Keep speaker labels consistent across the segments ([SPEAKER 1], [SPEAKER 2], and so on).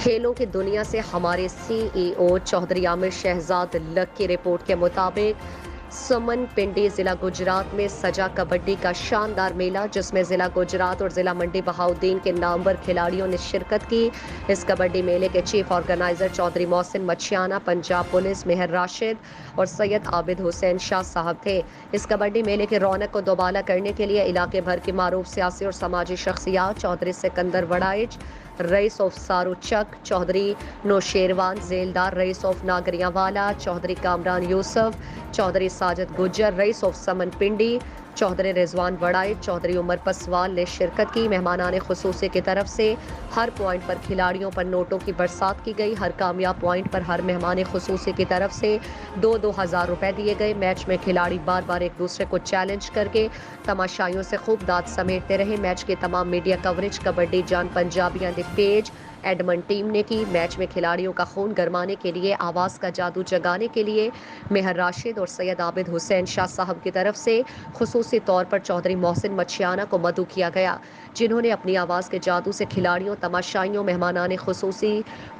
[SPEAKER 1] खेलों की दुनिया से हमारे सीईओ चौधरी आमिर शहजाद लक की रिपोर्ट के मुताबिक सुमन पिंडी जिला गुजरात में सजा कबड्डी का शानदार मेला, जिसमें जिला गुजरात और जिला मंडी बहाउद्दीन के नामवर खिलाड़ियों ने शिरकत की। इस कबड्डी मेले के chief organiser Chaudhry Mohsin Machhiana, Punjab police Mehar Rashid और सैयद आबिद हुसैन शाह साहब थे। इस कबड्डी मेले की रौनक को दोबाला करने के लिए इलाके भर की मारूफ सियासी और समाजी शख्सियात चौधरी सिकंदर वड़ाइच, रईस ऑफ सारू चक, चौधरी नौशेरवान जेलदार, रईस ऑफ नागरियावाला, चौधरी कामरान यूसुफ, चौधरी साजिद गुज्जर, रईस ऑफ समन पिंडी, चौधरी रिजवान वड़ाई, चौधरी उमर पसवाल ने शिरकत की। मेहमानान खुसूसी की तरफ से हर पॉइंट पर खिलाड़ियों पर नोटों की बरसात की गई। हर कामयाब पॉइंट पर हर मेहमान खुसूसी की तरफ से 2-2 हज़ार रुपए दिए गए। मैच में खिलाड़ी बार बार एक दूसरे को चैलेंज करके तमाशाइयों से खूब दाद समेटते रहे। मैच की तमाम मीडिया कवरेज कबड्डी जान पंजाबियां द पेज एडमंड टीम ने की। मैच में खिलाड़ियों का खून गरमाने के लिए, आवाज़ का जादू जगाने के लिए मेहर राशिद और सैयद आबिद हुसैन शाह साहब की तरफ से खुसूसी तौर पर चौधरी मोहसिन मछियाना को मदऊ किया गया, जिन्होंने अपनी आवाज़ के जादू से खिलाड़ियों, तमाशाइयों, मेहमानान खुसूसी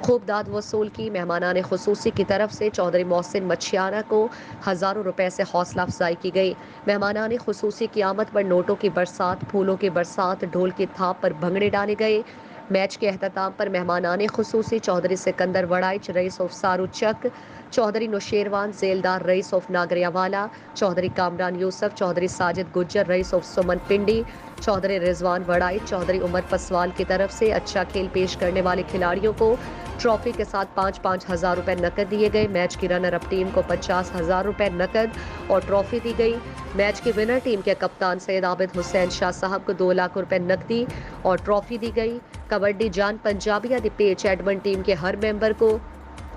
[SPEAKER 1] खूब दाद वसूल की। मेहमानान खुसूसी की तरफ से चौधरी मोहसिन मछियाना को हज़ारों रुपए से हौसला अफजाई की गई। मेहमानान खुसूसी की आमद पर नोटों की बरसात, फूलों की बरसात, ढोल की थाप पर भंगड़े डाले गए। मैच के अख्ताम पर मेहमानान खुसूसी चौधरी सिकंदर वड़ाइच, रईस ऑफ सारू चक, चौधरी नौशेरवान जेलदार, रईस ऑफ नागरियावाला, चौधरी कामरान यूसुफ, चौधरी साजिद गुज्जर, रईस ऑफ सुमन पिंडी, चौधरी रिजवान वड़ाई, चौधरी उमर पसवाल की तरफ से अच्छा खेल पेश करने वाले खिलाड़ियों को ट्रॉफी के साथ 5-5 हज़ार रुपए नकद दिए गए। मैच की रनर अप टीम को 50 हज़ार रुपए नकद और ट्रॉफी दी गई। मैच की विनर टीम के कप्तान सैयद आबिद हुसैन शाह साहब को 2 लाख रुपए नकदी और ट्रॉफी दी गई। कबड्डी जान पंजाबिया द पेच एडमंड टीम के हर मेंबर को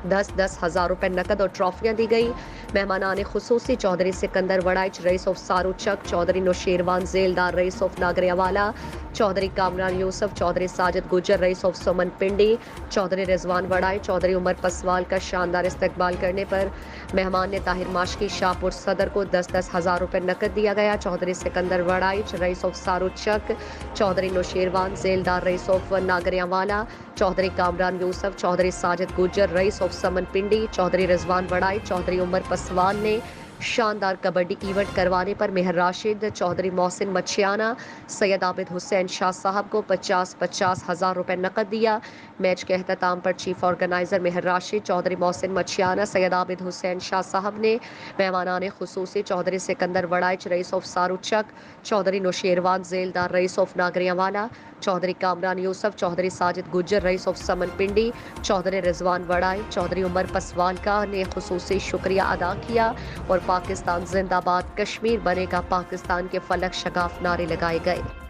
[SPEAKER 1] 10-10 हज़ार रुपए नकद और ट्रॉफियां दी गई। मेहमानान खुसूसी चौधरी सिकंदर वड़ाइच, रईस ऑफ सारू चक, चौधरी नौशेरवान जेलदार, रईस ऑफ नागरियावाला, चौधरी कामरान यूसुफ, चौधरी साजिद गुज्जर, रईस ऑफ सुमन पिंडी, चौधरी रिजवान वड़ाई, चौधरी उमर पसवाल का शानदार इस्तकबाल करने पर मेहमान ने ताहिर माशकी शाहपुर सदर को 10-10 हज़ार रुपए नकद दिया गया। चौधरी सिकंदर वड़ाइच, रईस ऑफ सारू चक, चौधरी नौशेरवान जेलदार, रईस ऑफ नागरियावाला, चौधरी कामरान यूसुफ, चौधरी साजिद गुज्जर, रईस ऑफ समन पिंडी, चौधरी रिजवान वड़ाई, चौधरी उमर पसवाल ने शानदार कबड्डी इवेंट करवाने पर मेहर राशिद, चौधरी मोहसिन मछियाना, सैयद आबिद हुसैन शाह साहब को 50-50 हज़ार रुपए नकद दिया। मैच के अख्ताम पर चीफ ऑर्गेनाइजर मेहर राशिद, चौधरी मोहसिन मछियाना, सैयद आबिद हुसैन शाह साहब ने मेहमानान खुसूसी चौधरी सिकंदर वड़ाइच, रईस ऑफ सारू चक, चौधरी नौशेरवान जेलदार, रईस ऑफ नागरियावाला, चौधरी कामरान यूसुफ, चौधरी साजिद गुज्जर, रईस ऑफ समन पिंडी, चौधरी रिजवान वड़ाई, चौधरी उमर पसवाल का ने खुसूसी शुक्रिया अदा किया और पाकिस्तान जिंदाबाद, कश्मीर बनेगा पाकिस्तान के फलक शगाफ नारे लगाए गए।